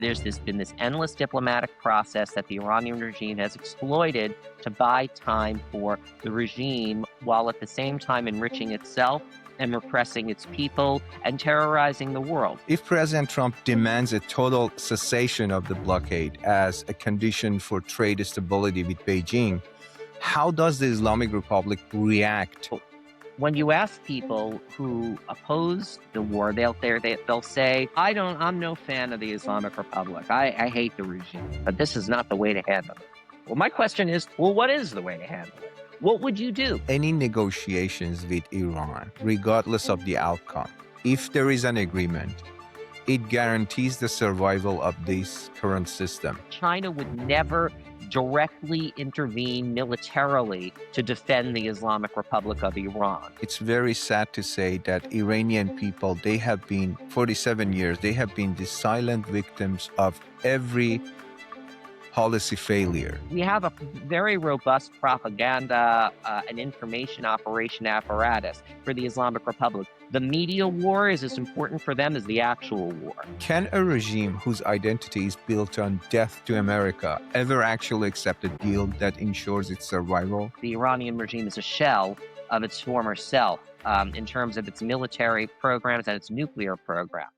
been this endless diplomatic process that the Iranian regime has exploited to buy time for the regime, while at the same time enriching itself and repressing its people and terrorizing the world. If President Trump demands a total cessation of the blockade as a condition for trade stability with Beijing, how does the Islamic Republic react? When you ask people who oppose the war, they'll say, I'm no fan of the Islamic Republic. I hate the regime, but this is not the way to handle it. Well, my question is, what is the way to handle it? What would you do? Any negotiations with Iran, regardless of the outcome, if there is an agreement, it guarantees the survival of this current system. China would never directly intervene militarily to defend the Islamic Republic of Iran. It's very sad to say that Iranian people, they have been, 47 years, they have been the silent victims of every policy failure. We have a very robust propaganda and information operation apparatus for the Islamic Republic. The media war is as important for them as the actual war. Can a regime whose identity is built on death to America ever actually accept a deal that ensures its survival? The Iranian regime is a shell of its former self in terms of its military programs and its nuclear program.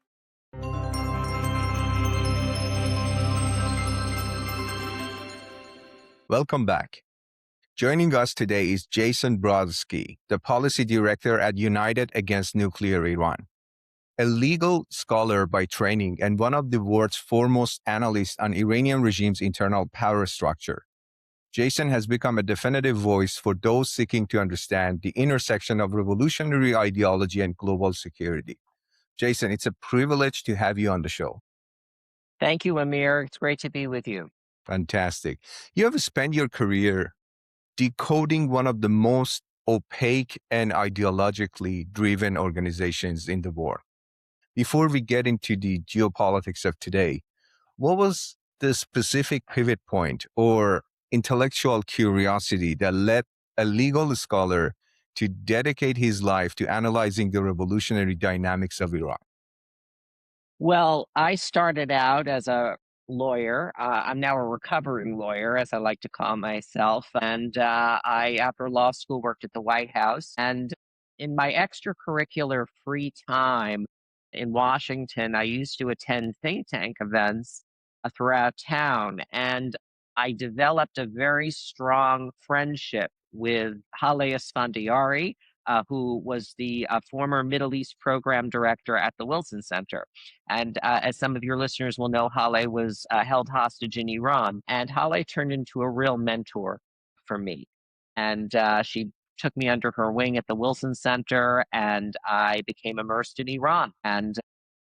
Welcome back. Joining us today is Jason Brodsky, the policy director at United Against Nuclear Iran, a legal scholar by training and one of the world's foremost analysts on Iranian regime's internal power structure. Jason has become a definitive voice for those seeking to understand the intersection of revolutionary ideology and global security. Jason, it's a privilege to have you on the show. Thank you, Amir. It's great to be with you. Fantastic. You have spent your career decoding one of the most opaque and ideologically driven organizations in the world. Before we get into the geopolitics of today, what was the specific pivot point or intellectual curiosity that led a legal scholar to dedicate his life to analyzing the revolutionary dynamics of Iran? Well, I started out as a lawyer. I'm now a recovering lawyer, as I like to call myself. And I, after law school, worked at the White House. And in my extracurricular free time in Washington, I used to attend think tank events throughout town. And I developed a very strong friendship with Haleh Esfandiari, who was the former Middle East program director at the Wilson Center. And as some of your listeners will know, Haleh was held hostage in Iran. And Haleh turned into a real mentor for me. And she took me under her wing at the Wilson Center, and I became immersed in Iran. And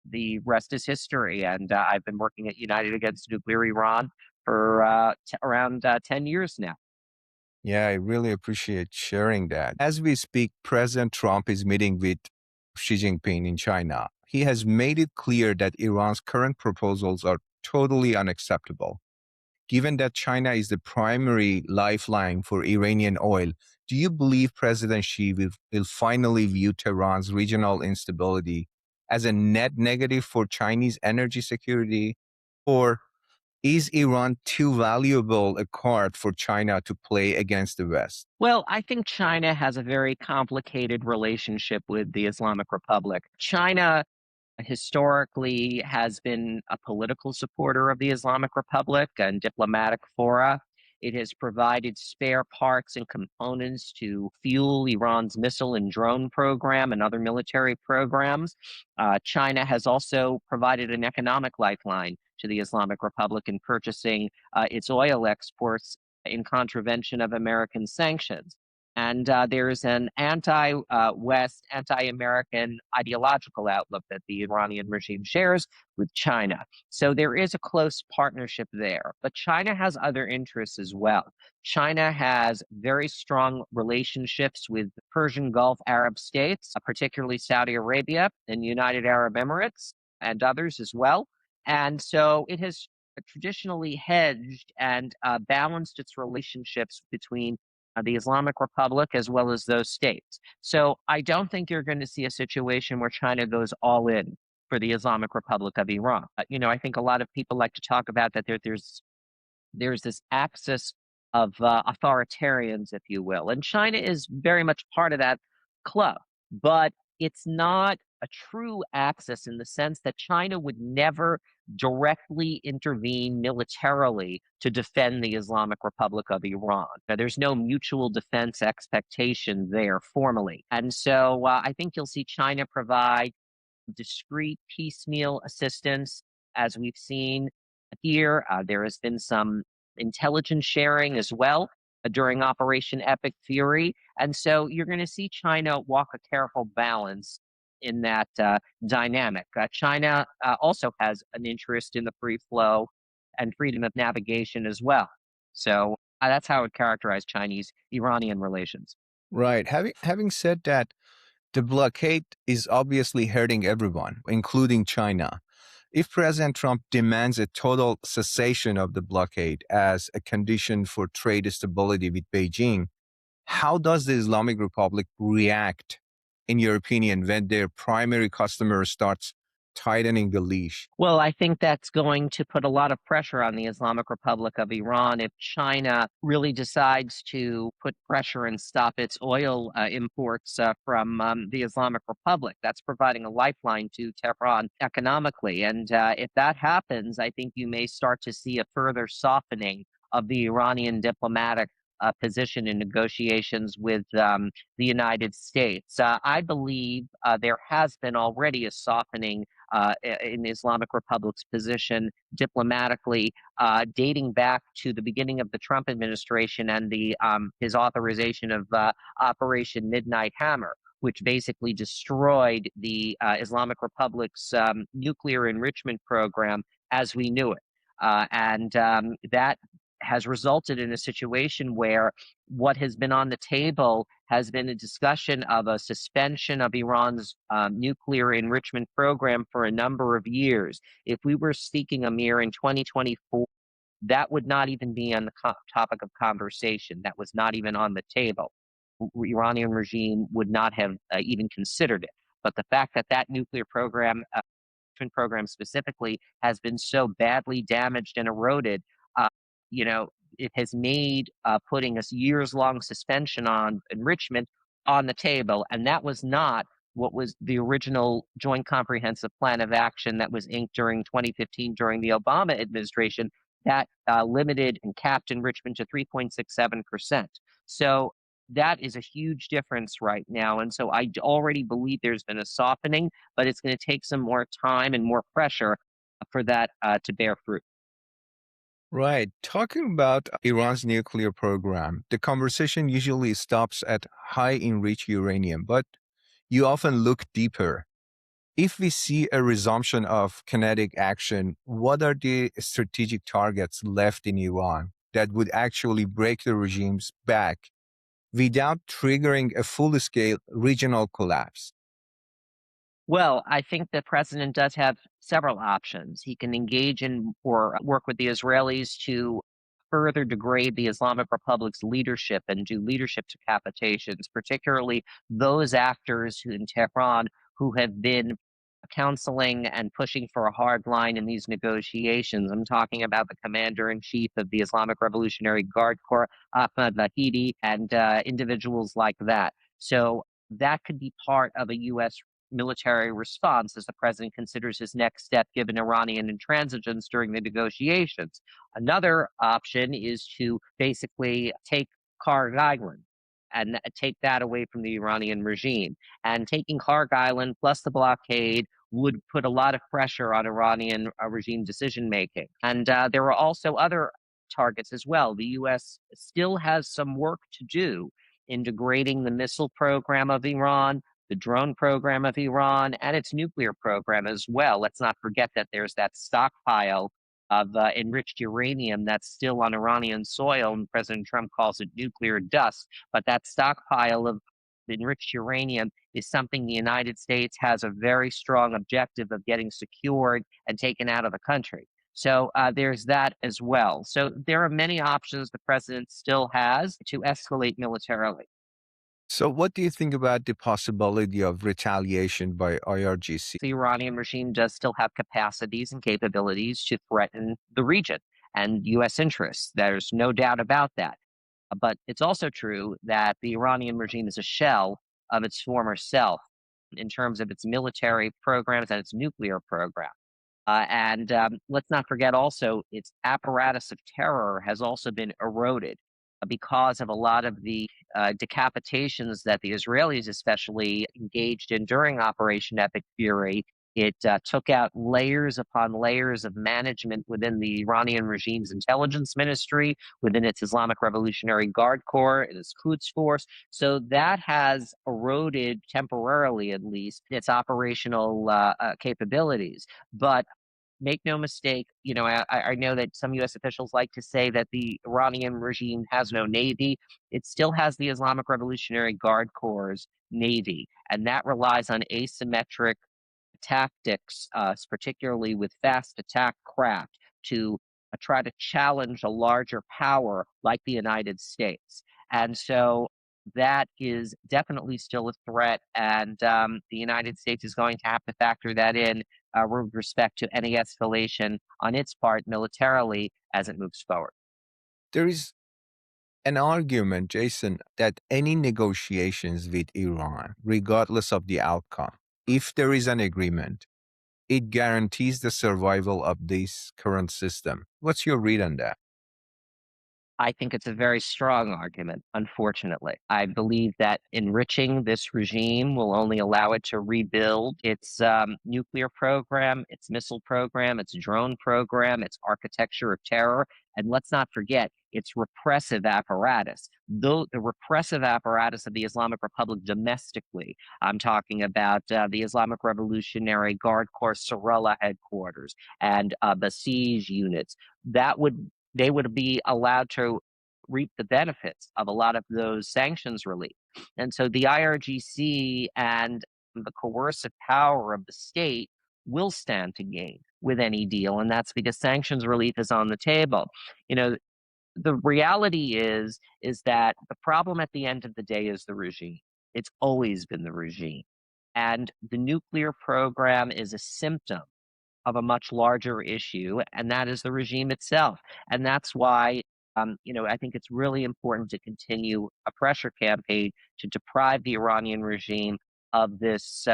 the rest is history. And I've been working at United Against Nuclear Iran for around 10 years now. Yeah, I really appreciate sharing that. As we speak, President Trump is meeting with Xi Jinping in China. He has made it clear that Iran's current proposals are totally unacceptable. Given that China is the primary lifeline for Iranian oil, do you believe President Xi will finally view Tehran's regional instability as a net negative for Chinese energy security? Or is Iran too valuable a card for China to play against the West? Well, I think China has a very complicated relationship with the Islamic Republic. China historically has been a political supporter of the Islamic Republic and diplomatic fora. It has provided spare parts and components to fuel Iran's missile and drone program and other military programs. China has also provided an economic lifeline to the Islamic Republic in purchasing its oil exports in contravention of American sanctions. And there is an anti-West, anti-American ideological outlook that the Iranian regime shares with China. So there is a close partnership there. But China has other interests as well. China has very strong relationships with the Persian Gulf Arab states, particularly Saudi Arabia and United Arab Emirates and others as well. And so it has traditionally hedged and balanced its relationships between the Islamic Republic as well as those states. So I don't think you're going to see a situation where China goes all in for the Islamic Republic of Iran. I think a lot of people like to talk about that there's this axis of authoritarians, if you will. And China is very much part of that club, but it's not a true axis in the sense that China would never directly intervene militarily to defend the Islamic Republic of Iran. Now, there's no mutual defense expectation there formally. And so I think you'll see China provide discrete piecemeal assistance, as we've seen here. There has been some intelligence sharing as well during Operation Epic Fury. And so you're going to see China walk a careful balance in that dynamic. China also has an interest in the free flow and freedom of navigation as well. So that's how I would characterize Chinese Iranian relations. Right. Having said that, the blockade is obviously hurting everyone, including China. If President Trump demands a total cessation of the blockade as a condition for trade stability with Beijing, how does the Islamic Republic react, in your opinion, when their primary customer starts tightening the leash? Well, I think that's going to put a lot of pressure on the Islamic Republic of Iran if China really decides to put pressure and stop its oil imports from the Islamic Republic. That's providing a lifeline to Tehran economically. And if that happens, I think you may start to see a further softening of the Iranian diplomatic position in negotiations with the United States. I believe there has been already a softening in the Islamic Republic's position diplomatically, dating back to the beginning of the Trump administration and his authorization of Operation Midnight Hammer, which basically destroyed the Islamic Republic's nuclear enrichment program as we knew it. And that has resulted in a situation where what has been on the table has been a discussion of a suspension of Iran's nuclear enrichment program for a number of years. If we were speaking, Amir, in 2024, that would not even be on the topic of conversation. That was not even on the table. Iranian regime would not have even considered it. But the fact that that nuclear program specifically has been so badly damaged and eroded, uh, you know, it has made putting a years-long suspension on enrichment on the table, and that was not what was the original Joint Comprehensive Plan of Action that was inked during 2015 during the Obama administration that limited and capped enrichment to 3.67%. So that is a huge difference right now. And so I already believe there's been a softening, but it's going to take some more time and more pressure for that to bear fruit. Right. Talking about Iran's nuclear program, the conversation usually stops at high enriched uranium, but you often look deeper. If we see a resumption of kinetic action, what are the strategic targets left in Iran that would actually break the regime's back without triggering a full scale regional collapse? Well, I think the president does have several options. He can engage in or work with the Israelis to further degrade the Islamic Republic's leadership and do leadership decapitations, particularly those actors in Tehran who have been counseling and pushing for a hard line in these negotiations. I'm talking about the commander in chief of the Islamic Revolutionary Guard Corps, Ahmad Vahidi, and individuals like that. So that could be part of a U.S. military response as the president considers his next step given Iranian intransigence during the negotiations. Another option is to basically take Kharg Island and take that away from the Iranian regime. And taking Kharg Island plus the blockade would put a lot of pressure on Iranian regime decision making. And there are also other targets as well. The U.S. still has some work to do in degrading the missile program of Iran, the drone program of Iran, and its nuclear program as well. Let's not forget that there's that stockpile of enriched uranium that's still on Iranian soil, and President Trump calls it nuclear dust. But that stockpile of enriched uranium is something the United States has a very strong objective of getting secured and taken out of the country. So there's that as well. So there are many options the president still has to escalate militarily. So, what do you think about the possibility of retaliation by IRGC? The Iranian regime does still have capacities and capabilities to threaten the region and U.S. interests. There's no doubt about that. But it's also true that the Iranian regime is a shell of its former self in terms of its military programs and its nuclear program. And let's not forget also its apparatus of terror has also been eroded because of a lot of the decapitations that the Israelis especially engaged in during Operation Epic Fury. It took out layers upon layers of management within the Iranian regime's intelligence ministry, within its Islamic Revolutionary Guard Corps, its Quds Force. So that has eroded temporarily, at least, its operational capabilities. But make no mistake, I know that some U.S. officials like to say that the Iranian regime has no navy. It still has the Islamic Revolutionary Guard Corps' navy, and that relies on asymmetric tactics, particularly with fast attack craft, to try to challenge a larger power like the United States. And so that is definitely still a threat, and the United States is going to have to factor that in with respect to any escalation on its part militarily as it moves forward. There is an argument, Jason, that any negotiations with Iran, regardless of the outcome, if there is an agreement, it guarantees the survival of this current system. What's your read on that? I think it's a very strong argument, unfortunately. I believe that enriching this regime will only allow it to rebuild its nuclear program, its missile program, its drone program, its architecture of terror, and let's not forget its repressive apparatus. Though the repressive apparatus of the Islamic Republic domestically, I'm talking about the Islamic Revolutionary Guard Corps Sarala headquarters and Basij units, that would they would be allowed to reap the benefits of a lot of those sanctions relief. And so the IRGC and the coercive power of the state will stand to gain with any deal. And that's because sanctions relief is on the table. You know, the reality is that the problem at the end of the day is the regime. It's always been the regime. And the nuclear program is a symptom of a much larger issue, and that is the regime itself. And that's why, I think it's really important to continue a pressure campaign to deprive the Iranian regime of this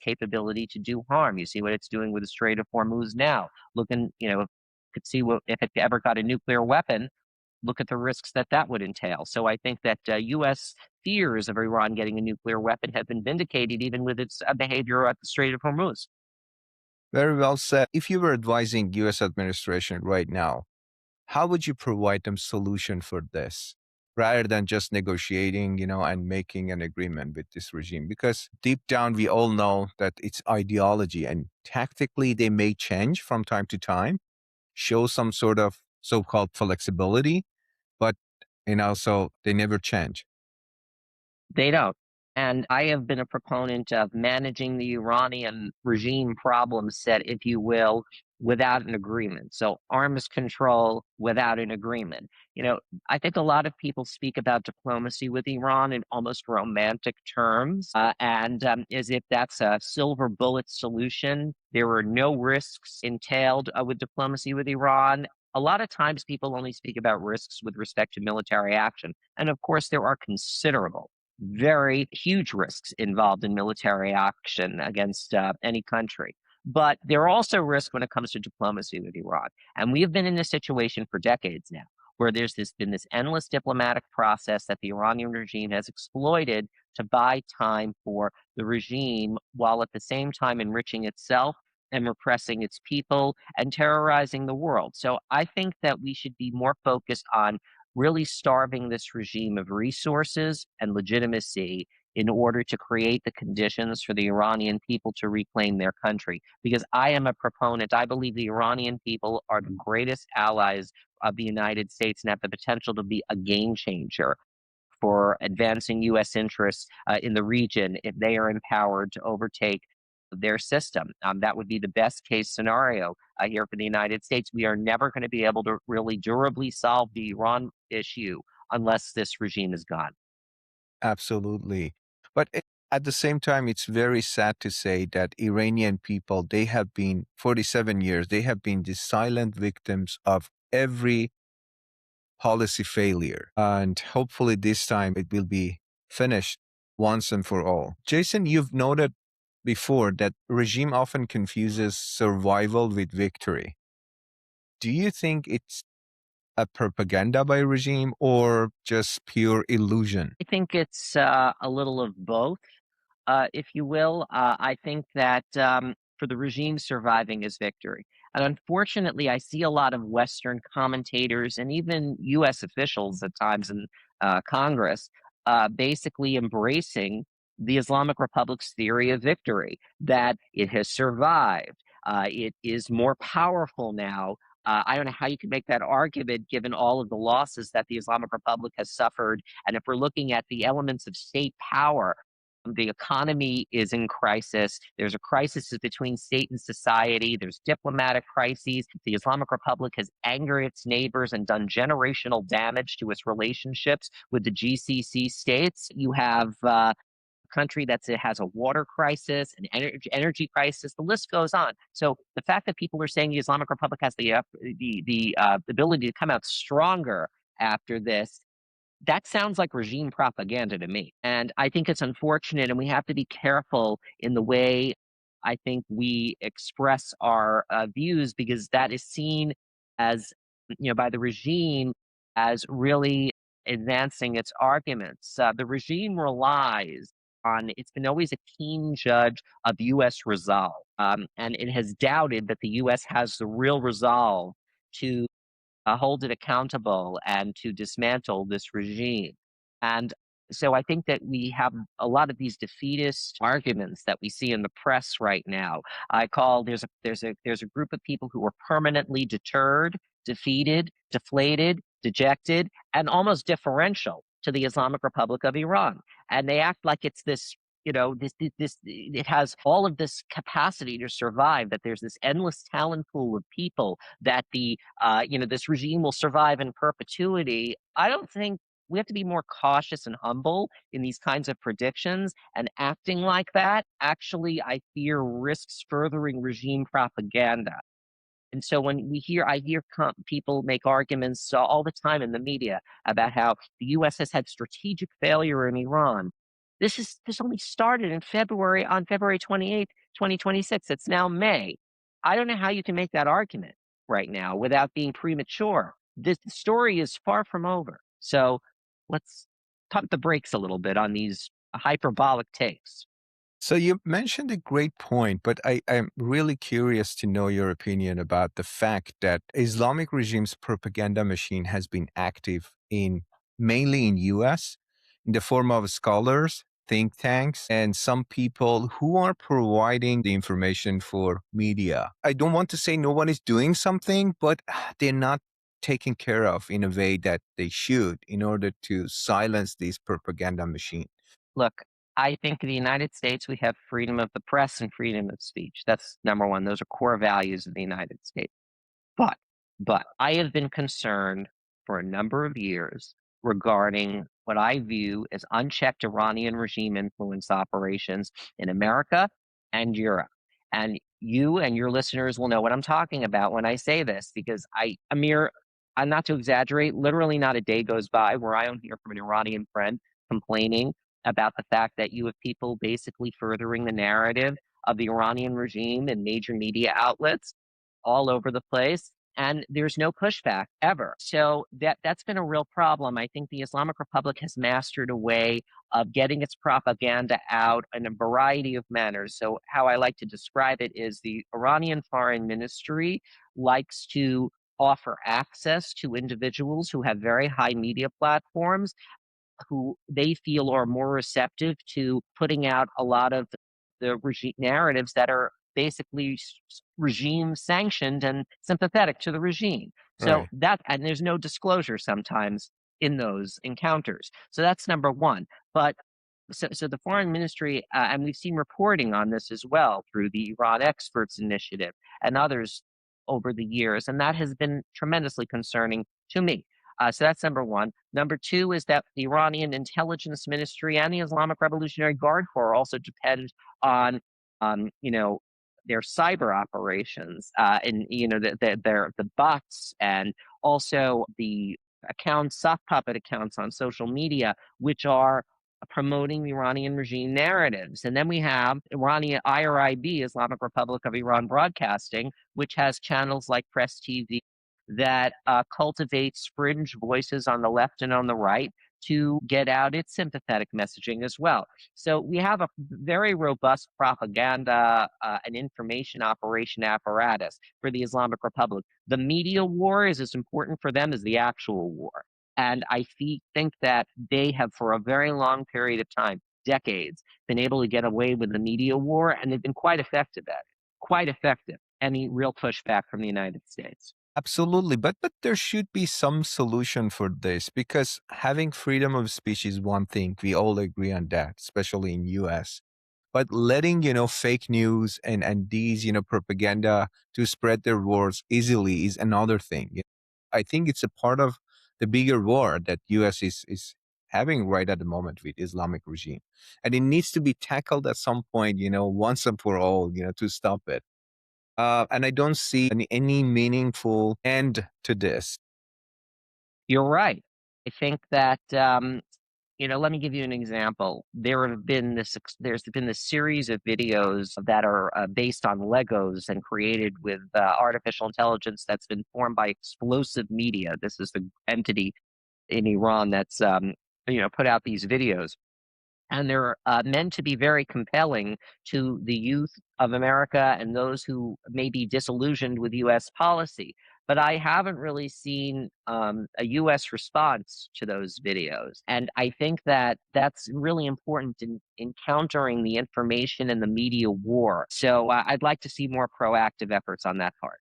capability to do harm. You see what it's doing with the Strait of Hormuz now. Looking, could see what if it ever got a nuclear weapon. Look at the risks that that would entail. So I think that U.S. fears of Iran getting a nuclear weapon have been vindicated, even with its behavior at the Strait of Hormuz. Very well said. If you were advising US administration right now, how would you provide them solution for this rather than just negotiating, and making an agreement with this regime? Because deep down, we all know that it's ideology and tactically they may change from time to time, show some sort of so-called flexibility, but, so they never change. They don't. And I have been a proponent of managing the Iranian regime problem set, if you will, without an agreement. So arms control without an agreement. I think a lot of people speak about diplomacy with Iran in almost romantic terms, and as if that's a silver bullet solution. There are no risks entailed with diplomacy with Iran. A lot of times people only speak about risks with respect to military action. And of course, there are considerable very huge risks involved in military action against any country. But there are also risks when it comes to diplomacy with Iran. And we have been in this situation for decades now, where been this endless diplomatic process that the Iranian regime has exploited to buy time for the regime, while at the same time enriching itself and repressing its people and terrorizing the world. So I think that we should be more focused on really starving this regime of resources and legitimacy in order to create the conditions for the Iranian people to reclaim their country. Because I am a proponent, I believe the Iranian people are the greatest allies of the United States and have the potential to be a game changer for advancing U.S. interests in the region if they are empowered to overtake their system. That would be the best case scenario here for the United States. We are never going to be able to really durably solve the Iran issue unless this regime is gone. Absolutely. But at the same time, it's very sad to say that Iranian people, they have been 47 years, they have been the silent victims of every policy failure. And hopefully this time it will be finished once and for all. Jason, you've noted before that regime often confuses survival with victory. Do you think it's a propaganda by regime or just pure illusion? I think it's a little of both, if you will. I think that for the regime, surviving is victory. And unfortunately, I see a lot of Western commentators and even U.S. officials at times in Congress basically embracing the Islamic Republic's theory of victory, that it has survived. It is more powerful now. I don't know how you can make that argument given all of the losses that the Islamic Republic has suffered. And if we're looking at the elements of state power, the economy is in crisis. There's a crisis between state and society. There's diplomatic crises. The Islamic Republic has angered its neighbors and done generational damage to its relationships with the GCC states. You have a country that has a water crisis, an energy crisis. The list goes on. So the fact that people are saying the Islamic Republic has the ability to come out stronger after this, that sounds like regime propaganda to me. And I think it's unfortunate, and we have to be careful in the way I think we express our views, because that is seen as, by the regime as really advancing its arguments. The regime relies on, it's been always a keen judge of U.S. resolve, and it has doubted that the U.S. has the real resolve to hold it accountable and to dismantle this regime. And so I think that we have a lot of these defeatist arguments that we see in the press right now. I call there's a group of people who are permanently deterred, defeated, deflated, dejected, and almost differential to the Islamic Republic of Iran. And they act like it's this, it has all of this capacity to survive, that there's this endless talent pool of people, that this regime will survive in perpetuity. I don't think, we have to be more cautious and humble in these kinds of predictions, and acting like that actually, I fear, risks furthering regime propaganda. And so I hear people make arguments all the time in the media about how the U.S. has had strategic failure in Iran. This only started in February, on February 28th, 2026. It's now May. I don't know how you can make that argument right now without being premature. This story is far from over. So let's pump the brakes a little bit on these hyperbolic takes. So you mentioned a great point, but I'm really curious to know your opinion about the fact that Islamic regime's propaganda machine has been active in mainly in US in the form of scholars, think tanks, and some people who are providing the information for media. I don't want to say no one is doing something, but they're not taken care of in a way that they should in order to silence this propaganda machine. Look, I think in the United States, we have freedom of the press and freedom of speech. That's number one. Those are core values of the United States. But, but I have been concerned for a number of years regarding what I view as unchecked Iranian regime influence operations in America and Europe. And you and your listeners will know what I'm talking about when I say this, because Amir, I'm not to exaggerate, literally not a day goes by where I don't hear from an Iranian friend complaining about the fact that you have people basically furthering the narrative of the Iranian regime in major media outlets all over the place, and there's no pushback ever. So that's been a real problem. I think the Islamic Republic has mastered a way of getting its propaganda out in a variety of manners. So how I like to describe it is the Iranian Foreign Ministry likes to offer access to individuals who have very high media platforms, who they feel are more receptive to putting out a lot of the regime narratives that are basically regime sanctioned and sympathetic to the regime. So Right. and there's no disclosure sometimes in those encounters. So that's number one. But so the foreign ministry, and we've seen reporting on this as well through the Iran Experts Initiative and others over the years, and that has been tremendously concerning to me. So that's number one. Number two is that the Iranian intelligence ministry and the Islamic Revolutionary Guard Corps also depend on, you know, their cyber operations, and the bots, and also the accounts, soft puppet accounts on social media, which are promoting the Iranian regime narratives. And then we have Iranian IRIB, Islamic Republic of Iran Broadcasting, which has channels like Press TV that cultivates fringe voices on the left and on the right to get out its sympathetic messaging as well. So we have a very robust propaganda and information operation apparatus for the Islamic Republic. The media war is as important for them as the actual war. And I think that they have, for a very long period of time, decades, been able to get away with the media war, and they've been quite effective at it. Quite effective. Any real pushback from the United States. Absolutely, but there should be some solution for this because having freedom of speech is one thing. We all agree on that, especially in US. But letting, fake news and these, propaganda to spread their words easily is another thing. I think it's a part of the bigger war that US is having right at the moment with Islamic regime. And it needs to be tackled at some point, once and for all, to stop it. And I don't see any meaningful end to this. You're right. I think that let me give you an example. There's been this series of videos that are based on Legos and created with artificial intelligence that's been formed by Explosive Media. This is the entity in Iran that's put out these videos, and they're meant to be very compelling to the youth of America and those who may be disillusioned with U.S. policy. But I haven't really seen a U.S. response to those videos. And I think that that's really important in countering the information and the media war. So I'd like to see more proactive efforts on that part.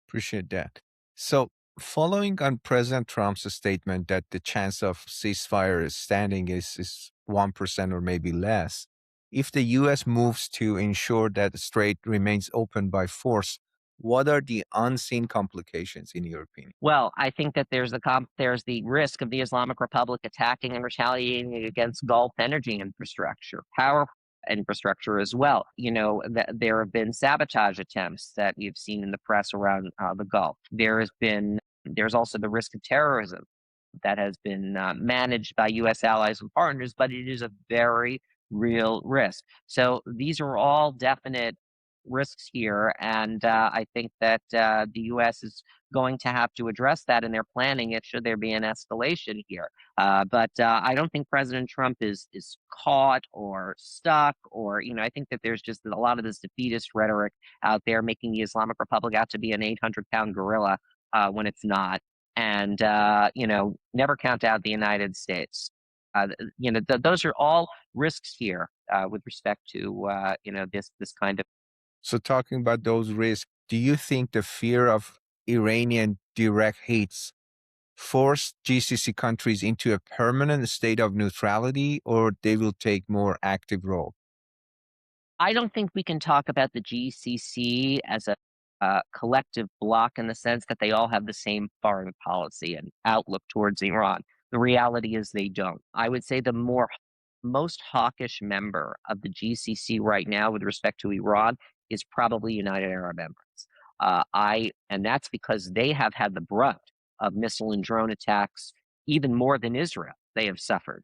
Appreciate that. So, following on President Trump's statement that the chance of ceasefire is standing is 1% or maybe less, if the U.S. moves to ensure that the strait remains open by force, what are the unseen complications in your opinion? Well, I think that there's the risk of the Islamic Republic attacking and retaliating against Gulf energy infrastructure, power infrastructure as well. There have been sabotage attempts that you've seen in the press around the Gulf. There's also the risk of terrorism that has been managed by U.S. allies and partners, but it is a very real risk. So these are all definite risks here, and I think that the U.S. is going to have to address that in their planning it should there be an escalation here. But I don't think President Trump is caught or stuck, or I think that there's just a lot of this defeatist rhetoric out there making the Islamic Republic out to be an 800-pound gorilla when it's not. And never count out the United States. Those are all risks here with respect to this kind of. So, talking about those risks, do you think the fear of Iranian direct hits force GCC countries into a permanent state of neutrality, or they will take more active role? I don't think we can talk about the GCC as a collective bloc in the sense that they all have the same foreign policy and outlook towards Iran. The reality is they don't. I would say the most hawkish member of the GCC right now with respect to Iran is probably United Arab Emirates. And that's because they have had the brunt of missile and drone attacks even more than Israel. They have suffered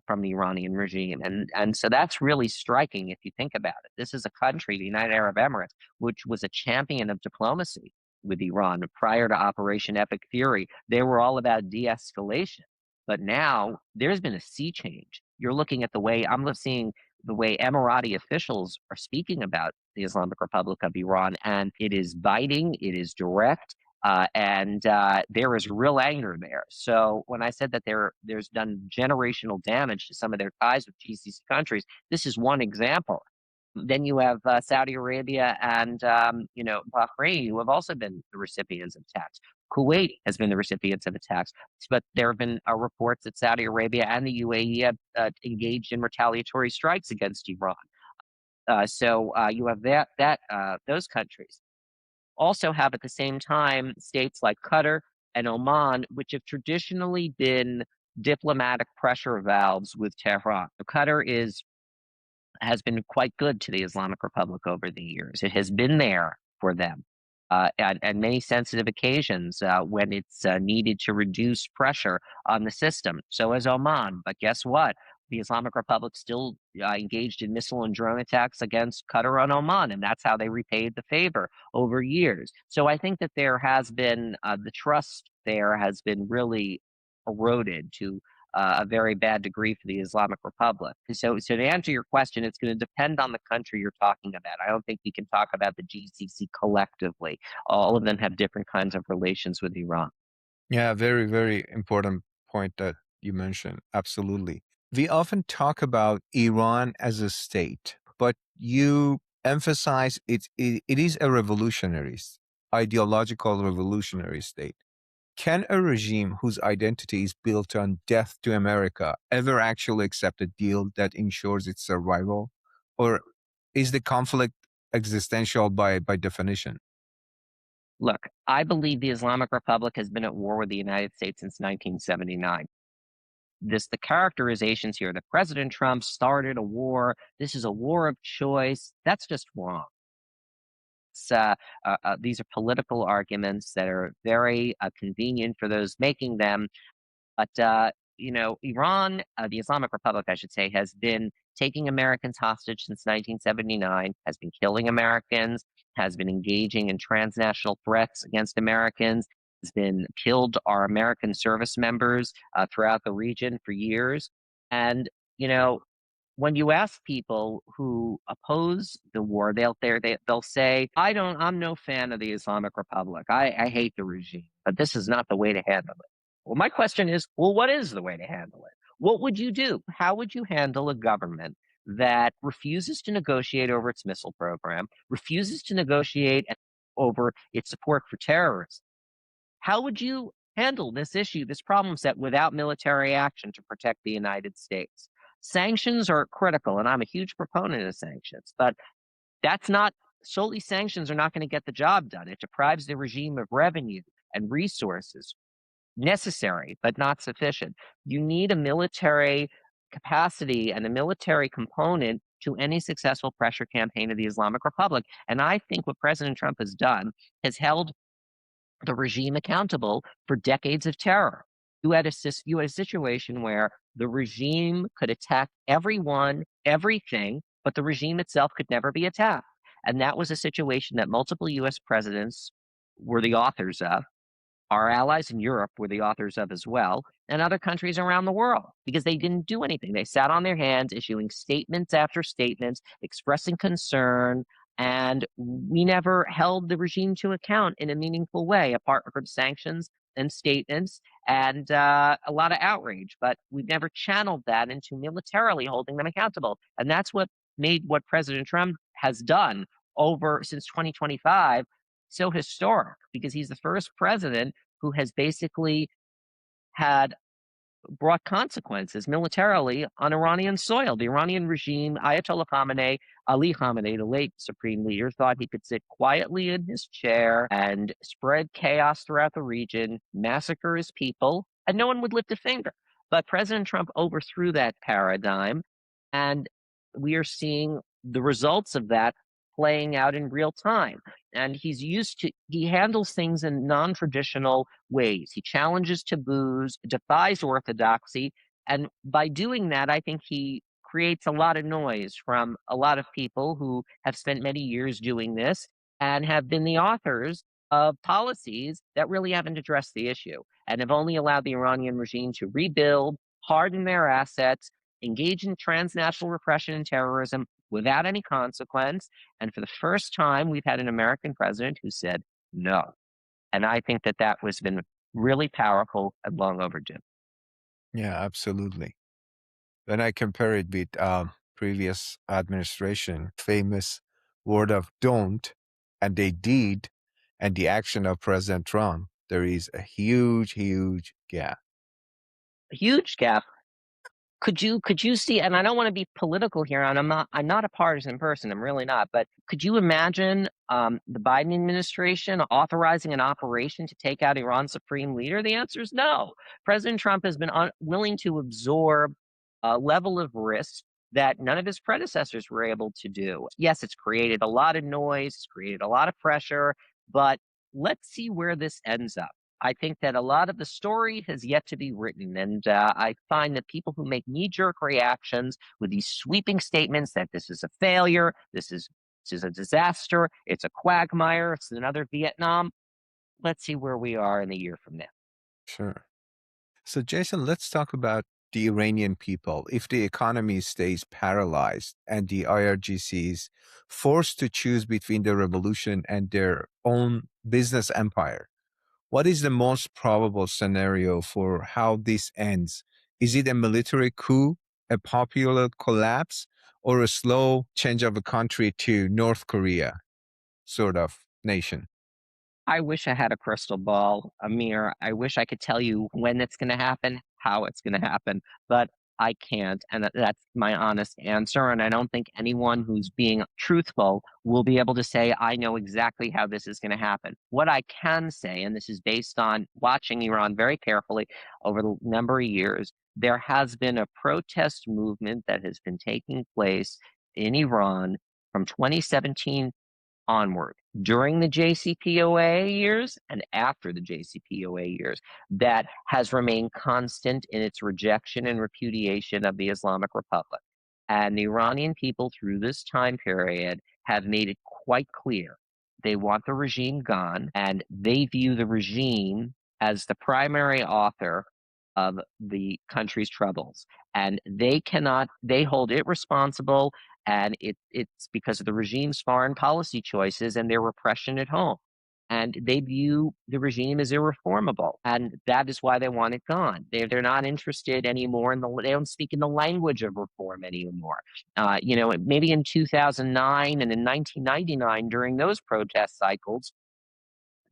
from the Iranian regime. And so that's really striking if you think about it. This is a country, the United Arab Emirates, which was a champion of diplomacy with Iran prior to Operation Epic Fury. They were all about de-escalation. But now there's been a sea change. You're looking at I'm seeing the way Emirati officials are speaking about the Islamic Republic of Iran, and it is biting, it is direct, and there is real anger there. So when I said that there's done generational damage to some of their ties with GCC countries, this is one example. Then you have Saudi Arabia and Bahrain, who have also been the recipients of attacks. Kuwait has been the recipients of attacks, but there have been reports that Saudi Arabia and the UAE have engaged in retaliatory strikes against Iran. So you have those countries. Also have at the same time states like Qatar and Oman, which have traditionally been diplomatic pressure valves with Tehran. Qatar has been quite good to the Islamic Republic over the years. It has been there for them at many sensitive occasions when it's needed to reduce pressure on the system. So has Oman. But guess what? The Islamic Republic still engaged in missile and drone attacks against Qatar and Oman, and that's how they repaid the favor over years. So I think that there has been the trust there has been really eroded to a very bad degree for the Islamic Republic. So to answer your question, it's going to depend on the country you're talking about. I don't think we can talk about the GCC collectively. All of them have different kinds of relations with Iran. Yeah, very, very important point that you mentioned. Absolutely. We often talk about Iran as a state, but you emphasize it is a revolutionary, ideological revolutionary state. Can a regime whose identity is built on death to America ever actually accept a deal that ensures its survival? Or is the conflict existential by definition? Look, I believe the Islamic Republic has been at war with the United States since 1979. The characterizations here that President Trump started a war, this is a war of choice, that's just wrong. These are political arguments that are very convenient for those making them. But Iran, the Islamic Republic, I should say, has been taking Americans hostage since 1979, has been killing Americans, has been engaging in transnational threats against Americans, has been killed our American service members throughout the region for years. And you know, when you ask people who oppose the war, they'll say, I'm no fan of the Islamic Republic. I hate the regime, but this is not the way to handle it. Well, my question is, well, what is the way to handle it? What would you do? How would you handle a government that refuses to negotiate over its missile program, refuses to negotiate over its support for terrorism? How would you handle this issue, this problem set without military action to protect the United States? Sanctions are critical, and I'm a huge proponent of sanctions, but that's not solely sanctions are not going to get the job done. It deprives the regime of revenue and resources necessary, but not sufficient. You need a military capacity and a military component to any successful pressure campaign of the Islamic Republic. And I think what President Trump has done has held the regime accountable for decades of terror. You had a situation where the regime could attack everyone, everything, but the regime itself could never be attacked. And that was a situation that multiple US presidents were the authors of. Our allies in Europe were the authors of as well, and other countries around the world, because they didn't do anything. They sat on their hands, issuing statements after statements, expressing concern, and we never held the regime to account in a meaningful way, apart from sanctions and statements and a lot of outrage. But we've never channeled that into militarily holding them accountable. And that's what made what President Trump has done over since 2025 so historic, because he's the first president who has basically had brought consequences militarily on Iranian soil. The Iranian regime, Ayatollah Khamenei, Ali Khamenei, the late supreme leader, thought he could sit quietly in his chair and spread chaos throughout the region, massacre his people, and no one would lift a finger. But President Trump overthrew that paradigm, and we are seeing the results of that playing out in real time. And he handles things in non traditional ways. He challenges taboos, defies orthodoxy. And by doing that, I think he creates a lot of noise from a lot of people who have spent many years doing this and have been the authors of policies that really haven't addressed the issue and have only allowed the Iranian regime to rebuild, harden their assets, engage in transnational repression and terrorism without any consequence. And for the first time, we've had an American president who said no. And I think that that was been really powerful and long overdue. Yeah, absolutely. When I compare it with previous administration, famous word of don't, and they did, and the action of President Trump, there is a huge, huge gap. A huge gap. Could you see, and I don't want to be political here, and I'm not a partisan person, I'm really not, but could you imagine the Biden administration authorizing an operation to take out Iran's supreme leader? The answer is no. President Trump has been willing to absorb a level of risk that none of his predecessors were able to do. Yes, it's created a lot of noise, it's created a lot of pressure, but let's see where this ends up. I think that a lot of the story has yet to be written. And I find that people who make knee jerk reactions with these sweeping statements that this is a failure, this is a disaster, it's a quagmire, it's another Vietnam. Let's see where we are in a year from now. Sure. So, Jason, let's talk about the Iranian people. If the economy stays paralyzed and the IRGC is forced to choose between the revolution and their own business empire, what is the most probable scenario for how this ends? Is it a military coup, a popular collapse, or a slow change of a country to North Korea sort of nation? I wish I had a crystal ball, Amir. I wish I could tell you when it's going to happen, how it's going to happen, but I can't. And that's my honest answer. And I don't think anyone who's being truthful will be able to say, I know exactly how this is going to happen. What I can say, and this is based on watching Iran very carefully over the number of years, there has been a protest movement that has been taking place in Iran from 2017 onward during the JCPOA years and after the JCPOA years that has remained constant in its rejection and repudiation of the Islamic Republic. And the Iranian people through this time period have made it quite clear they want the regime gone, and they view the regime as the primary author of the country's troubles. And they hold it responsible, and it's because of the regime's foreign policy choices and their repression at home. And they view the regime as irreformable, and that is why they want it gone. They're not interested anymore they don't speak in the language of reform anymore. Maybe in 2009 and in 1999 during those protest cycles,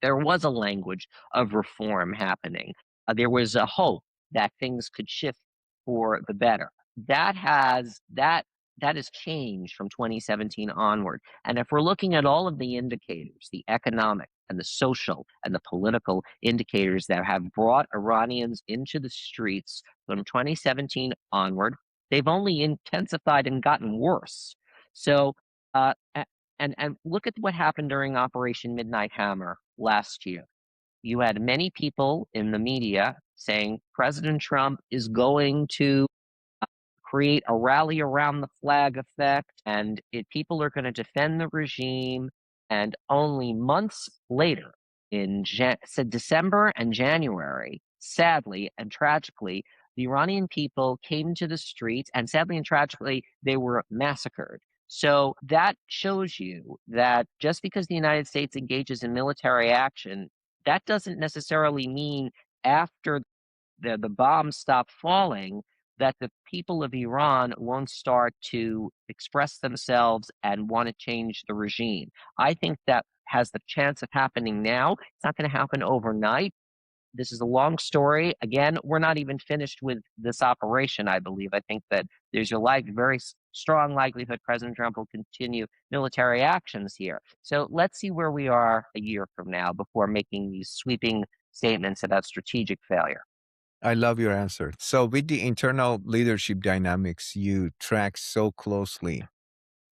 there was a language of reform happening. There was a hope that things could shift for the better. That has changed from 2017 onward. And if we're looking at all of the indicators, the economic and the social and the political indicators that have brought Iranians into the streets from 2017 onward, they've only intensified and gotten worse. So, uh, and look at what happened during Operation Midnight Hammer last year. You had many people in the media saying President Trump is going to create a rally around the flag effect, and people are going to defend the regime. And only months later, in December and January, sadly and tragically, the Iranian people came to the streets, and sadly and tragically, they were massacred. So that shows you that just because the United States engages in military action, that doesn't necessarily mean after the bombs stop falling, that the people of Iran won't start to express themselves and want to change the regime. I think that has the chance of happening now. It's not going to happen overnight. This is a long story. Again, we're not even finished with this operation, I believe. I think that there's a very strong likelihood President Trump will continue military actions here. So let's see where we are a year from now before making these sweeping statements about strategic failure. I love your answer. So, with the internal leadership dynamics you track so closely,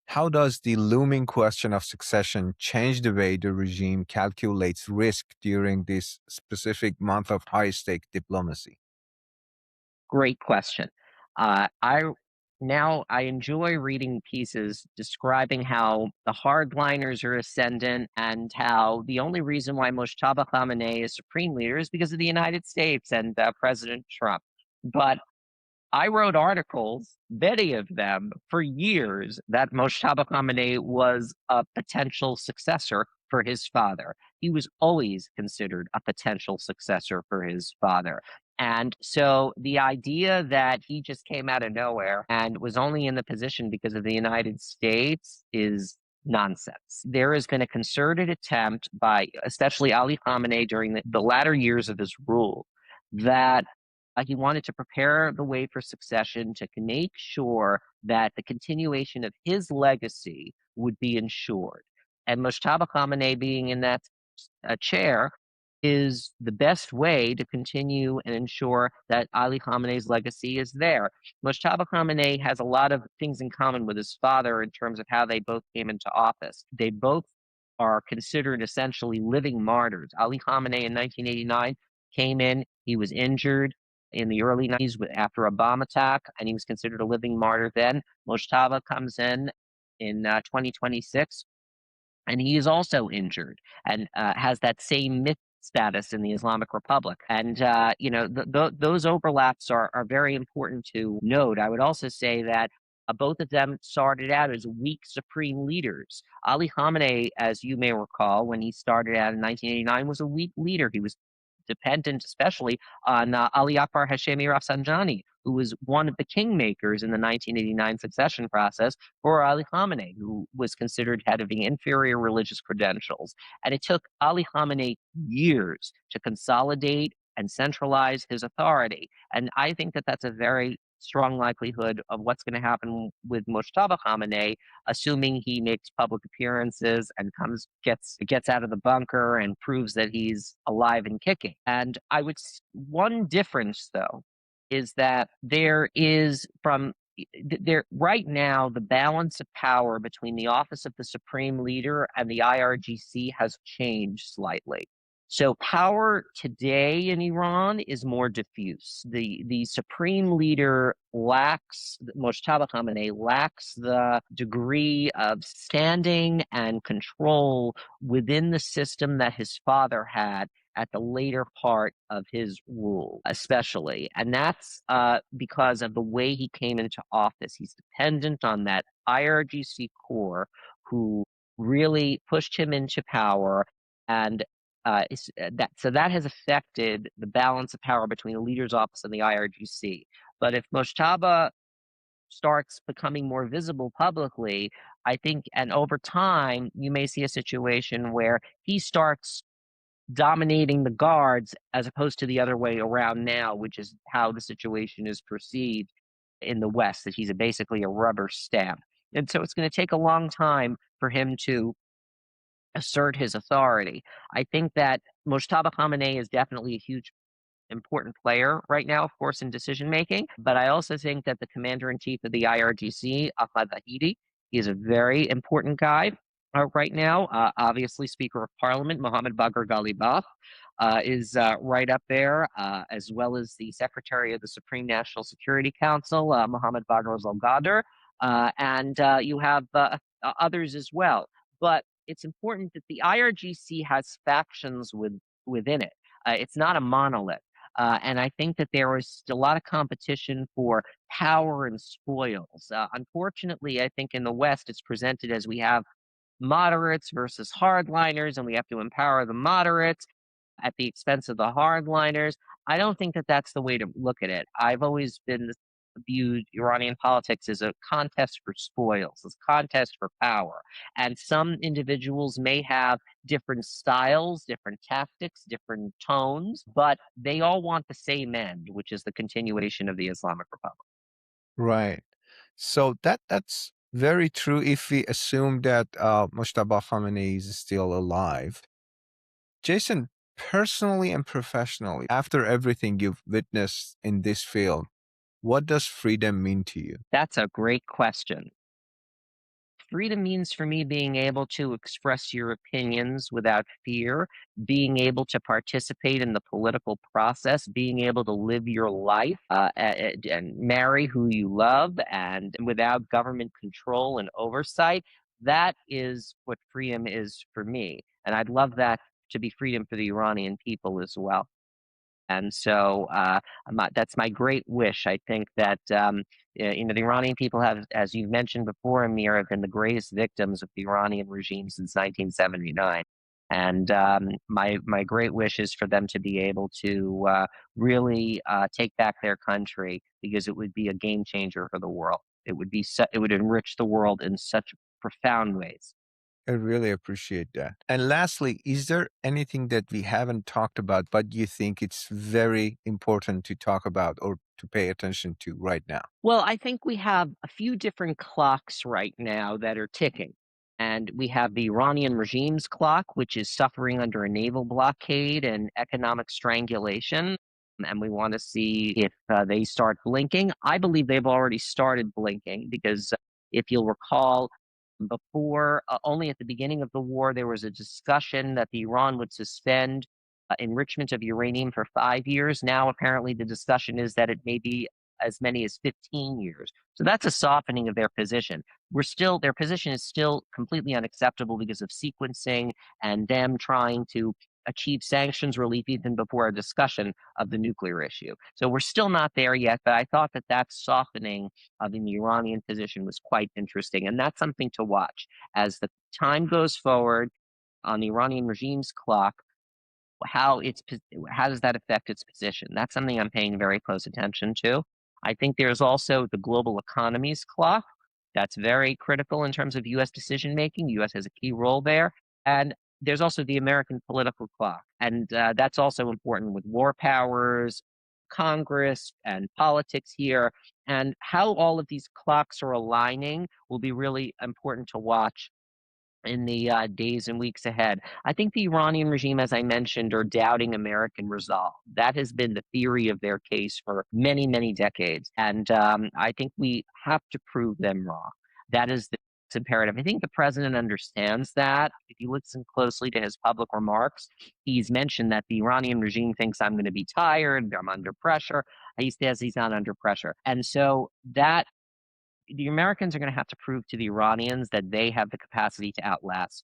how does the looming question of succession change the way the regime calculates risk during this specific month of high stake diplomacy? Great question. I enjoy reading pieces describing how the hardliners are ascendant and how the only reason why Mojtaba Khamenei is supreme leader is because of the United States and President Trump. But I wrote articles, many of them, for years, that Mojtaba Khamenei was a potential successor for his father. He was always considered a potential successor for his father. And so the idea that he just came out of nowhere and was only in the position because of the United States is nonsense. There has been a concerted attempt by especially Ali Khamenei during the latter years of his rule that He wanted to prepare the way for succession to make sure that the continuation of his legacy would be ensured. And Mojtaba Khamenei being in that chair is the best way to continue and ensure that Ali Khamenei's legacy is there. Mojtaba Khamenei has a lot of things in common with his father in terms of how they both came into office. They both are considered essentially living martyrs. Ali Khamenei in 1989 came in, he was injured in the early 90s after a bomb attack, and he was considered a living martyr then. Mojtaba comes in 2026, and he is also injured and has that same myth status in the Islamic Republic. And those overlaps are very important to note. I would also say that both of them started out as weak supreme leaders. Ali Khamenei, as you may recall, when he started out in 1989, was a weak leader. He was dependent, especially on Ali Akbar Hashemi Rafsanjani, who was one of the kingmakers in the 1989 succession process for Ali Khamenei, who was considered having inferior religious credentials. And it took Ali Khamenei years to consolidate and centralize his authority. And I think that that's a very strong likelihood of what's going to happen with Mojtaba Khamenei, assuming he makes public appearances and gets out of the bunker and proves that he's alive and kicking. And one difference though is that there is from there right now the balance of power between the office of the supreme leader and the IRGC has changed slightly. So power today in Iran is more diffuse. The supreme leader Mojtaba Khamenei lacks the degree of standing and control within the system that his father had at the later part of his rule, especially. And that's because of the way he came into office. He's dependent on that IRGC core who really pushed him into power, and that has affected the balance of power between the leader's office and the IRGC. But if Mojtaba starts becoming more visible publicly, I think, and over time, you may see a situation where he starts dominating the guards as opposed to the other way around now, which is how the situation is perceived in the West, that he's basically a rubber stamp. And so it's going to take a long time for him to assert his authority. I think that Mojtaba Khamenei is definitely a huge important player right now, of course, in decision making. But I also think that the commander in chief of the IRGC, Ahmad Vahidi, is a very important guy right now. Obviously, Speaker of Parliament Mohammad Bagher Ghalibaf is right up there, as well as the Secretary of the Supreme National Security Council, Mohammad Bagher Zolgadar, and you have others as well. But it's important that the IRGC has factions within it. It's not a monolith. And I think that there is a lot of competition for power and spoils. Unfortunately, I think in the West, it's presented as we have moderates versus hardliners, and we have to empower the moderates at the expense of the hardliners. I don't think that that's the way to look at it. I've always been viewed Iranian politics as a contest for spoils, as a contest for power. And some individuals may have different styles, different tactics, different tones, but they all want the same end, which is the continuation of the Islamic Republic. Right. So that's very true if we assume that Mojtaba Khamenei is still alive. Jason, personally and professionally, after everything you've witnessed in this field, what does freedom mean to you? That's a great question. Freedom means for me being able to express your opinions without fear, being able to participate in the political process, being able to live your life and marry who you love, and without government control and oversight. That is what freedom is for me. And I'd love that to be freedom for the Iranian people as well. And so that's my great wish. I think that the Iranian people have, as you've mentioned before, Amir, have been the greatest victims of the Iranian regime since 1979. And my great wish is for them to be able to really take back their country, because it would be a game changer for the world. It would enrich the world in such profound ways. I really appreciate that. And lastly, is there anything that we haven't talked about, but you think it's very important to talk about or to pay attention to right now? Well, I think we have a few different clocks right now that are ticking. And we have the Iranian regime's clock, which is suffering under a naval blockade and economic strangulation. And we want to see if they start blinking. I believe they've already started blinking because if you'll recall, before, only at the beginning of the war, there was a discussion that the Iran would suspend enrichment of uranium for 5 years. Now, apparently, the discussion is that it may be as many as 15 years. So that's a softening of their position. Their position is still completely unacceptable because of sequencing and them trying to achieve sanctions relief even before a discussion of the nuclear issue. So we're still not there yet, but I thought that softening of the Iranian position was quite interesting. And that's something to watch as the time goes forward on the Iranian regime's clock. How does that affect its position? That's something I'm paying very close attention to. I think there's also the global economies clock. That's very critical in terms of U.S. decision making. The U.S. has a key role there. And there's also the American political clock. And that's also important with war powers, Congress, and politics here. And how all of these clocks are aligning will be really important to watch in the days and weeks ahead. I think the Iranian regime, as I mentioned, are doubting American resolve. That has been the theory of their case for many, many decades. And I think we have to prove them wrong. That is the it's imperative. I think the president understands that. If you listen closely to his public remarks, he's mentioned that the Iranian regime thinks I'm going to be tired, I'm under pressure. He says he's not under pressure. And so that the Americans are going to have to prove to the Iranians that they have the capacity to outlast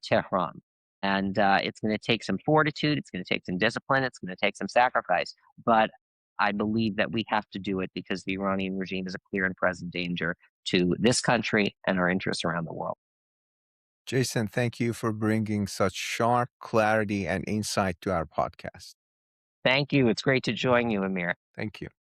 Tehran. And it's going to take some fortitude, it's going to take some discipline, it's going to take some sacrifice. But I believe that we have to do it because the Iranian regime is a clear and present danger to this country and our interests around the world. Jason, thank you for bringing such sharp clarity and insight to our podcast. Thank you. It's great to join you, Amir. Thank you.